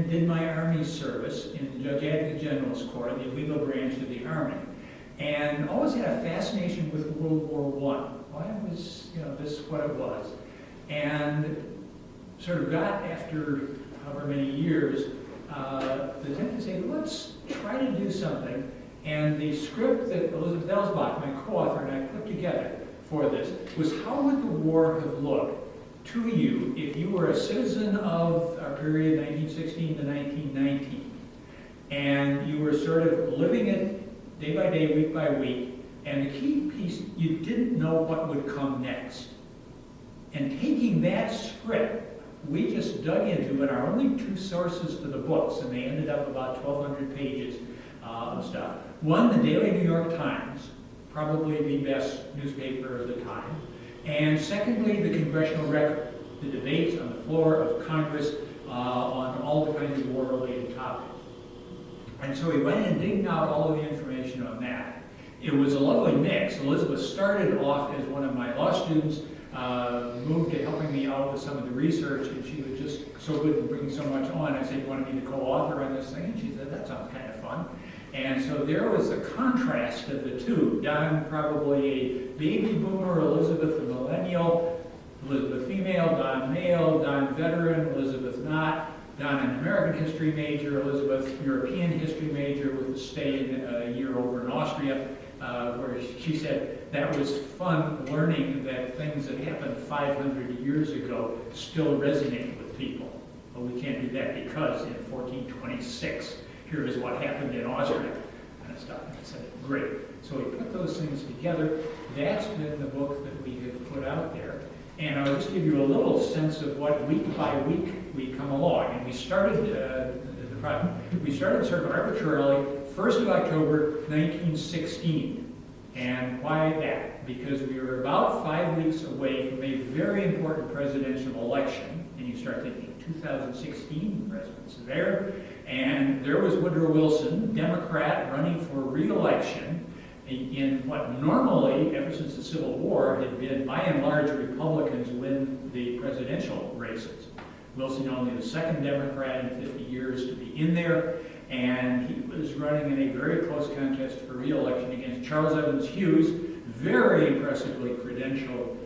did my Army service in the Judge Advocate General's Corps, the legal branch of the Army, and always had a fascination with World War I. Why was, this what it was? And sort of got, after however many years, the attempt to say, let's try to do something. And the script that Elizabeth Elsbach, my co-author, and I put together for this was, how would the war have looked to you if you were a citizen of our period 1916 to 1919, and you were sort of living it day by day, week by week, and the key piece, you didn't know what would come next. And taking that script, we just dug into it, our only two sources for the books, and they ended up about 1,200 pages of stuff. One, the Daily New York Times, probably the best newspaper of the time. And secondly, the Congressional Record, the debates on the floor of Congress on all the kinds of war-related topics. And so we went in digging out all of the information on that. It was a lovely mix. Elizabeth started off as one of my law students, moved to helping me out with some of the research, and she was just so good at bringing so much on. I said, you want me to co-author on this thing? And she said, that sounds kind of fun. And so there was a contrast of the two. Don, probably a baby boomer, Elizabeth a millennial, Elizabeth female, Don male, Don veteran, Elizabeth not, Don an American history major, Elizabeth European history major with a stay in a year over in Austria, where she said that was fun learning that things that happened 500 years ago still resonate with people. But we can't do that because in 1426, here is what happened in Austria, kind of stuff. And I said, great. So we put those things together. That's been the book that we have put out there. And I'll just give you a little sense of what week by week we come along. And we started sort of arbitrarily 1st of October, 1916. And why that? Because we were about 5 weeks away from a very important presidential election. And you start thinking, 2016, the president's there. And there was Woodrow Wilson, Democrat, running for re-election in what normally, ever since the Civil War, had been, by and large, Republicans win the presidential races. Wilson only the second Democrat in 50 years to be in there, and he was running in a very close contest for re-election against Charles Evans Hughes, very impressively credentialed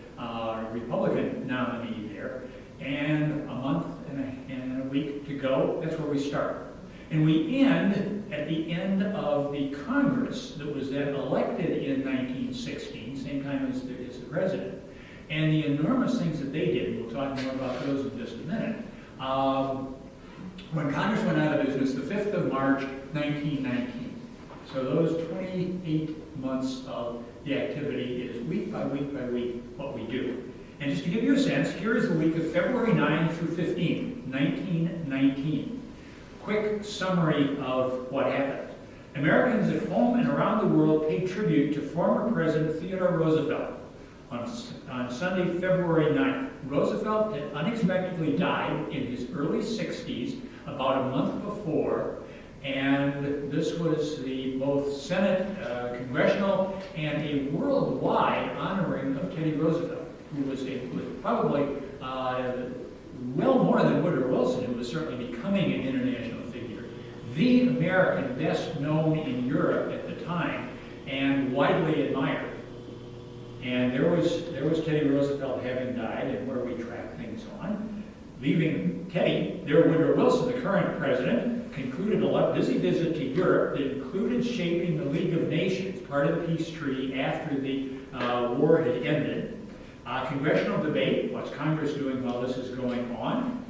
Republican nominee there, and a month and a week to go. That's where we start. And we end at the end of the Congress that was then elected in 1916, same time as the president. And the enormous things that they did, we'll talk more about those in just a minute. When Congress went out of business, the 5th of March, 1919. So those 28 months of the activity is week by week by week what we do. And just to give you a sense, here is the week of February 9 through 15, 1919. Quick summary of what happened. Americans at home and around the world paid tribute to former President Theodore Roosevelt. On Sunday, February 9th, Roosevelt had unexpectedly died in his early 60s, about a month before, and this was the both Senate, congressional, and a worldwide honoring of Teddy Roosevelt, who was probably well more than Woodrow Wilson, who was certainly becoming an international figure, the American best known in Europe at the time, and widely admired. And there was Teddy Roosevelt having died, and where we track things on. Leaving Teddy, there Woodrow Wilson, the current president, concluded a busy visit to Europe that included shaping the League of Nations, part of the peace treaty after the war had ended. Congressional debate, what's Congress doing while this is going on?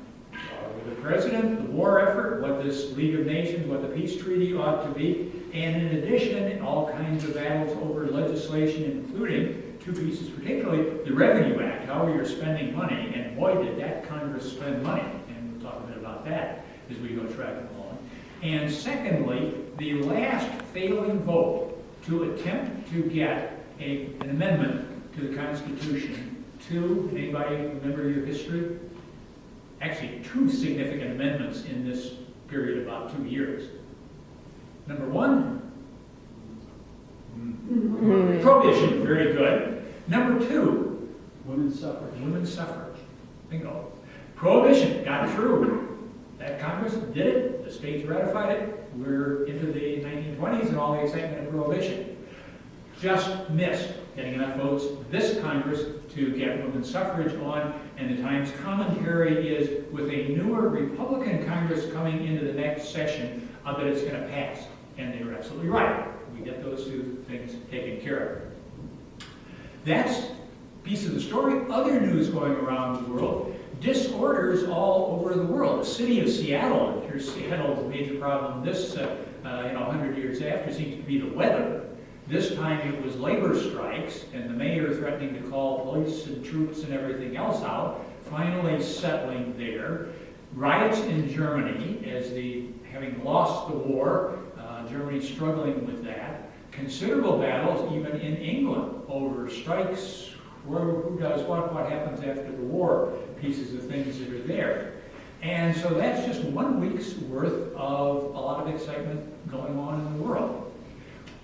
With the president, the war effort, what this League of Nations, what the peace treaty ought to be, and in addition, all kinds of battles over legislation, including two pieces, particularly the Revenue Act, how we are spending money, and boy, did that Congress spend money, and we'll talk a bit about that as we go tracking along. And secondly, the last failing vote to attempt to get an amendment to the Constitution. Anybody remember your history? Actually, two significant amendments in this period, about 2 years. Number one, prohibition, very good. Number two, women's suffrage. Women's suffrage, bingo. Prohibition, got through. That Congress did it, the states ratified it, we're into the 1920s and all the excitement of Prohibition. Just missed getting enough votes this Congress to get women's suffrage on, and the Times commentary is, with a newer Republican Congress coming into the next session, I bet it's going to pass. And they were absolutely right. We get those two things taken care of. That's a piece of the story. Other news going around the world, disorders all over the world. The city of Seattle, if you're Seattle's major problem this 100 years after, seems to be the weather. This time it was labor strikes, and the mayor threatening to call police and troops and everything else out, finally settling there. Riots in Germany, as having lost the war, Germany struggling with that. Considerable battles even in England over strikes, who does what happens after the war, pieces of things that are there. And so that's just 1 week's worth of a lot of excitement going on in the world.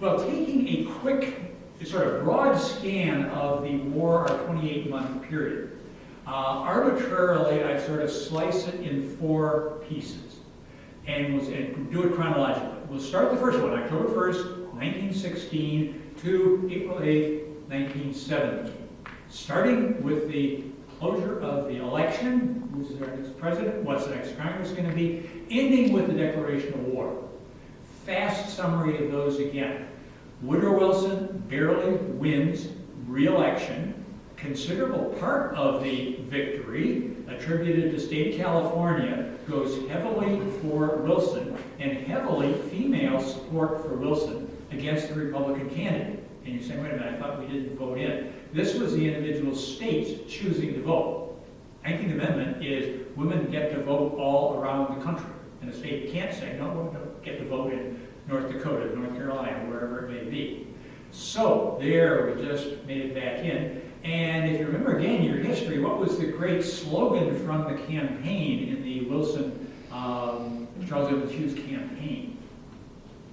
Well, taking a quick, sort of broad scan of the war, our 28-month period, arbitrarily I sort of slice it in 4 pieces and do it chronologically. We'll start the first one, October 1st, 1916 to April 8th, 1917. Starting with the closure of the election, who's our next president, what's the next Congress going to be, ending with the declaration of war. Fast summary of those again. Woodrow Wilson barely wins re-election. Considerable part of the victory, attributed to state of California, goes heavily for Wilson and heavily female support for Wilson against the Republican candidate. And you're saying, wait a minute, I thought we didn't vote in. This was the individual states choosing to vote. 19th Amendment is women get to vote all around the country. And the state can't say, no, we don't get to vote in North Dakota, North Carolina, wherever it may be. So there, we just made it back in. And if you remember again your history, what was the great slogan from the campaign in the Wilson, Charles Evans Hughes campaign?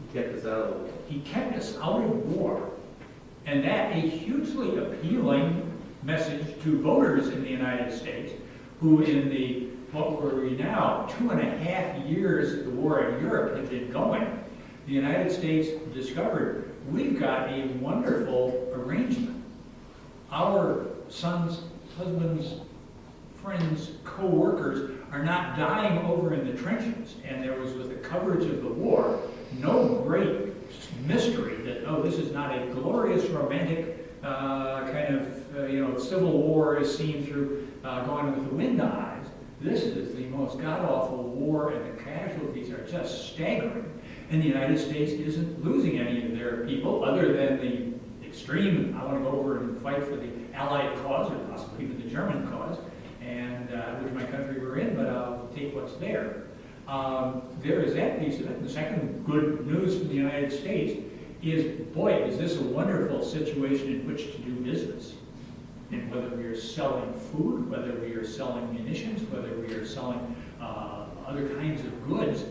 He kept us out of war. He kept us out of war. And that a hugely appealing message to voters in the United States, who in the, what were we now, 2.5 years the war in Europe had been going, the United States discovered we've got a wonderful arrangement. Our sons, husbands, friends, co-workers are not dying over in the trenches. And there was, with the coverage of the war, no great mystery that, oh, this is not a glorious, romantic kind of, civil war is seen through going with the wind eyes. This is the most god-awful war, and the casualties are just staggering. And the United States isn't losing any of their people, other than the extreme, I want to go over and fight for the Allied cause, or possibly even the German cause, and which my country we're in, but I'll take what's there. There is that piece of it. And the second good news from the United States is, boy, is this a wonderful situation in which to do business. And whether we are selling food, whether we are selling munitions, whether we are selling other kinds of goods,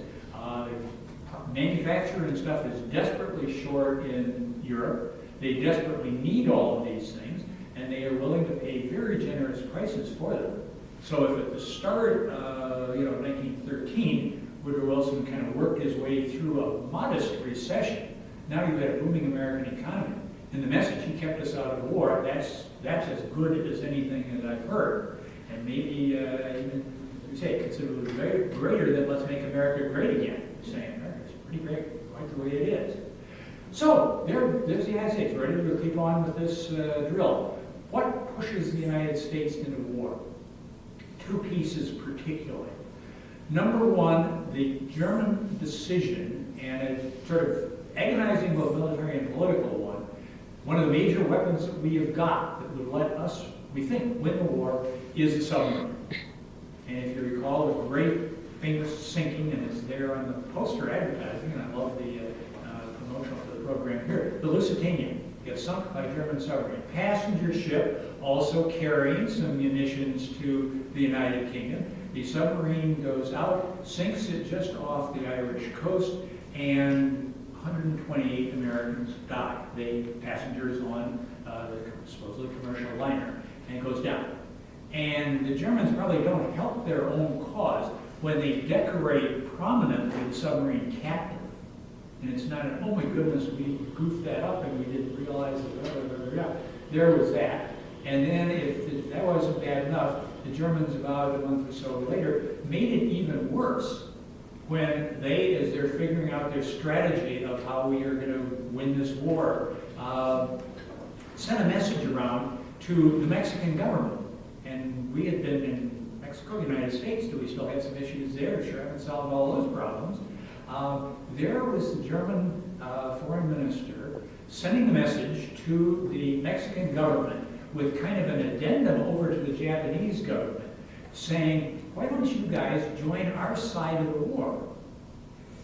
manufacturing and stuff is desperately short in Europe. They desperately need all of these things, and they are willing to pay very generous prices for them. So if at the start, 1913, Woodrow Wilson kind of worked his way through a modest recession, now you've got a booming American economy. And the message, he kept us out of the war, that's as good as anything that I've heard. And maybe even, as we say, considerably greater than let's make America great again. We're saying America's pretty great, right the way it is. So there's the United States, ready to keep on with this drill. What pushes the United States into war? 2 pieces particularly. Number one, the German decision, and a sort of agonizing both military and political one of the major weapons that we have got that would let us, we think, win the war is the submarine. And if you recall the great famous sinking, and it's there on the poster advertising, and I love the promotion for the program here, the Lusitania gets sunk by German submarine. Passenger ship, also carrying some munitions to the United Kingdom. The submarine goes out, sinks it just off the Irish coast, and 128 Americans die. Passengers on the supposedly commercial liner, and it goes down. And the Germans probably don't help their own cause when they decorate prominently the submarine captain, and it's not an, oh my goodness, we goofed that up and we didn't realize that, there was that. And then if that wasn't bad enough, the Germans about a month or so later made it even worse when they, as they're figuring out their strategy of how we are going to win this war, sent a message around to the Mexican government. And we had been in Mexico, United States, do we still have some issues there? Sure, haven't solved all those problems. There was the German foreign minister sending a message to the Mexican government with kind of an addendum over to the Japanese government, saying, why don't you guys join our side of the war?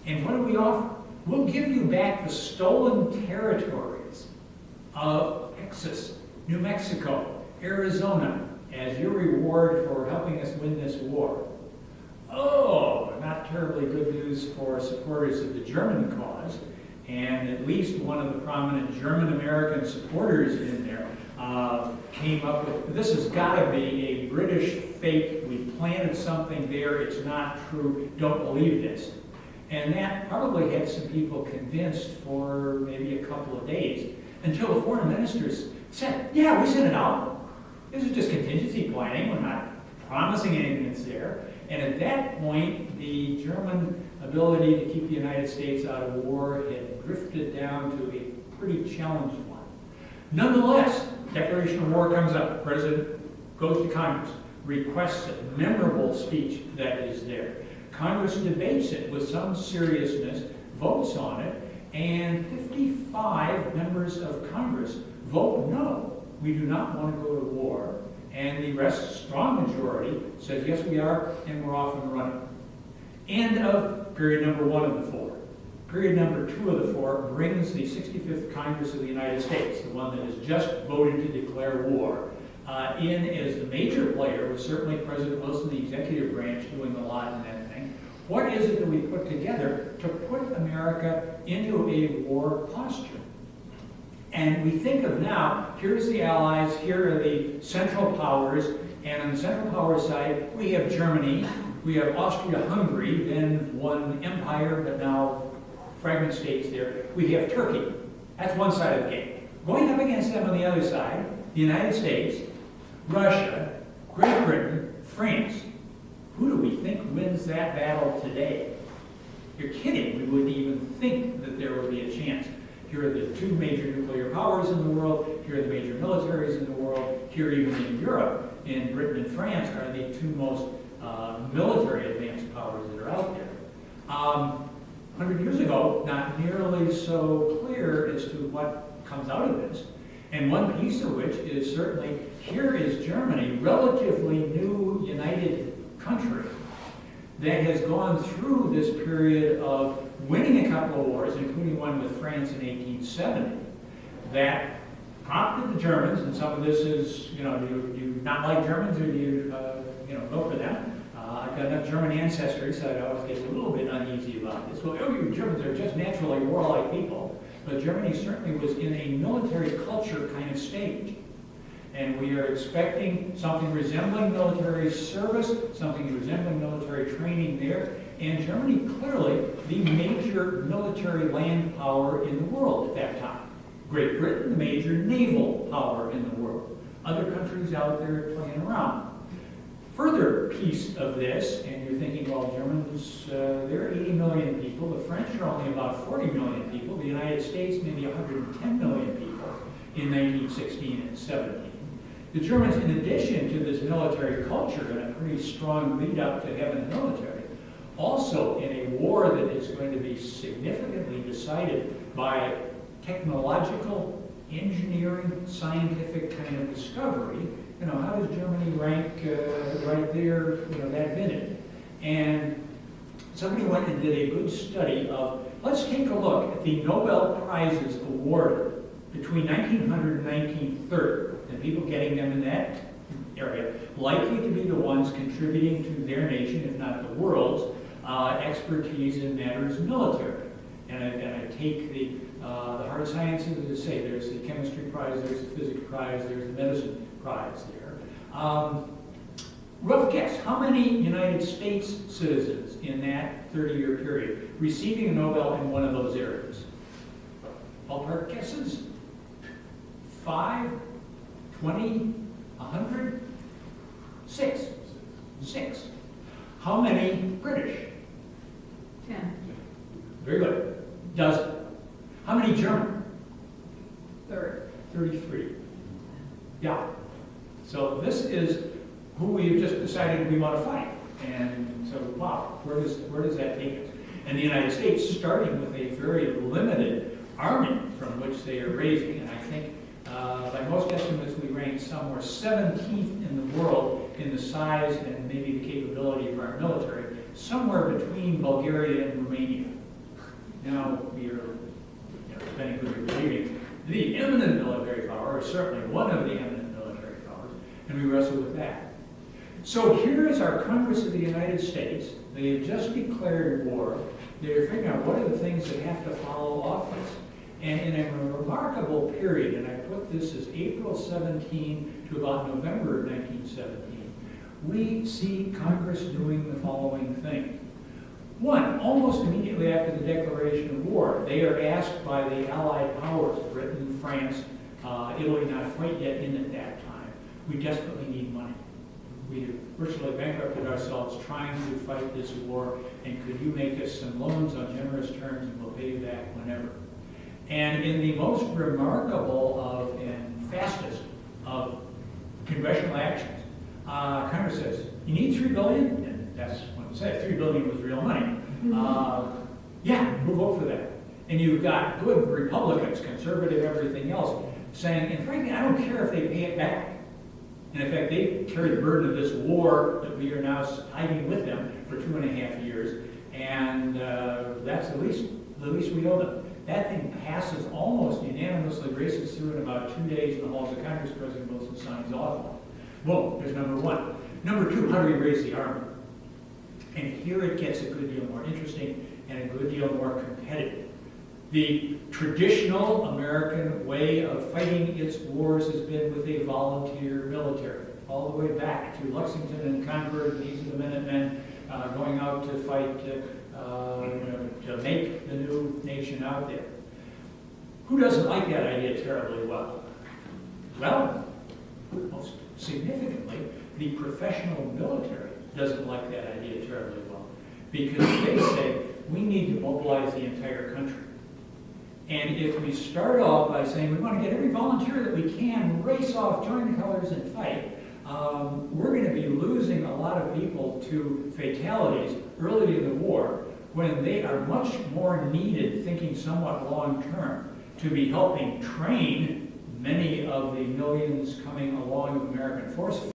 And what do we offer? We'll give you back the stolen territories of Texas, New Mexico, Arizona, as your reward for helping us win this war. Oh, not terribly good news for supporters of the German cause. And at least one of the prominent German-American supporters in there came up with, this has got to be a British fake, we planted something there, it's not true, don't believe this. And that probably had some people convinced for maybe a couple of days, until the foreign ministers said, yeah, we sent it out. This is just contingency planning, we're not promising anything that's there. And at that point, the German ability to keep the United States out of war had drifted down to a pretty challenged one. Nonetheless, declaration of war comes up. The president goes to Congress, requests a memorable speech that is there. Congress debates it with some seriousness, votes on it, and 55 members of Congress vote no. We do not want to go to war. And the rest, strong majority, says yes we are, and we're off and running. End of period number 1 of the 4. Period number 2 of the 4 brings the 65th Congress of the United States, the one that has just voted to declare war, in as the major player, with certainly President Wilson, the executive branch, doing a lot in that thing. What is it that we put together to put America into a war posture? And we think of now, here's the Allies, here are the Central Powers, and on the Central Power side, we have Germany, we have Austria-Hungary, then one empire, but now fragment states there. We have Turkey. That's one side of the game. Going up against them on the other side, the United States, Russia, Great Britain, France. Who do we think wins that battle today? You're kidding. We wouldn't even think that there would be a chance. Here are the 2 major nuclear powers in the world. Here are the major militaries in the world. Here, even in Europe, in Britain and France, are the 2 most military advanced powers that are out there. 100 years ago, not nearly so clear as to what comes out of this. And one piece of which is certainly, here is Germany, relatively new united country, that has gone through this period of winning a couple of wars, including one with France in 1870, that prompted the Germans, and some of this is, do you not like Germans, or do you, go for them? I've got enough German ancestry, so I always get a little bit uneasy about this. Well, you Germans are just naturally warlike people, but Germany certainly was in a military culture kind of stage. And we are expecting something resembling military service, something resembling military training there. And Germany, clearly, the major military land power in the world at that time. Great Britain, the major naval power in the world. Other countries out there playing around. Further piece of this, and you're thinking, well, Germans, they're 80 million people. The French are only about 40 million people. The United States, maybe 110 million people in 1916 and 17. The Germans, in addition to this military culture and a pretty strong lead up to having the military, also in a war that is going to be significantly decided by technological, engineering, scientific kind of discovery. How does Germany rank right there, that minute? And somebody went and did a good study of, let's take a look at the Nobel Prizes awarded between 1900 and 1930, and people getting them in that area, likely to be the ones contributing to their nation, if not the world's, expertise in matters military. And I take the hard sciences, as I say, there's the chemistry prize, there's the physics prize, there's the medicine prize there. rough guess, how many United States citizens in that 30-year period receiving a Nobel in one of those areas? Ballpark guesses? 5, 20, 100? 6. 6. How many British? 10. Very good. Dozen. How many German? Third. 33. Yeah. So this is who we've just decided we want to fight. And so, wow, where does that take us? And the United States, starting with a very limited army from which they are raising, and I think by most estimates we rank somewhere 17th in the world in the size and maybe the capability of our military, somewhere between Bulgaria and Romania. Now we are, depending who you're believing, the eminent military power, or certainly one of the eminent military powers, and we wrestle with that. So here is our Congress of the United States. They have just declared war. They're figuring out what are the things that have to follow off this. And in a remarkable period, and I put this as April 17 to about November 1917, we see Congress doing the following thing. One, almost immediately after the declaration of war, they are asked by the Allied powers, Britain, France, Italy not quite yet in at that time, we desperately need money. We have virtually bankrupted ourselves trying to fight this war, and could you make us some loans on generous terms and we'll pay you back whenever. And in the most remarkable of and fastest of congressional actions, Congress says, you need $3 billion? And that's when it said $3 billion was real money. Yeah, we'll vote for that. And you've got good Republicans, conservative, everything else, saying, and frankly, I don't care if they pay it back. And in fact, they carry the burden of this war that we are now fighting with them for 2.5 years, and that's the least we owe them. That thing passes almost unanimously, races through in about 2 days in the halls of Congress. President Wilson signs off on it. Boom, there's number one. Number two, how do we raise the army? And here it gets a good deal more interesting and a good deal more competitive. The traditional American way of fighting its wars has been with a volunteer military, all the way back to Lexington and Concord. These are the Minutemen going out to fight to make the new nation out there. Who doesn't like that idea terribly well? Well, most significantly, the professional military doesn't like that idea terribly well, because they say we need to mobilize the entire country. And if we start off by saying we want to get every volunteer that we can, race off, join the colors, and fight, we're going to be losing a lot of people to fatalities early in the war, when they are much more needed, thinking somewhat long-term, to be helping train many of the millions coming along with American forces.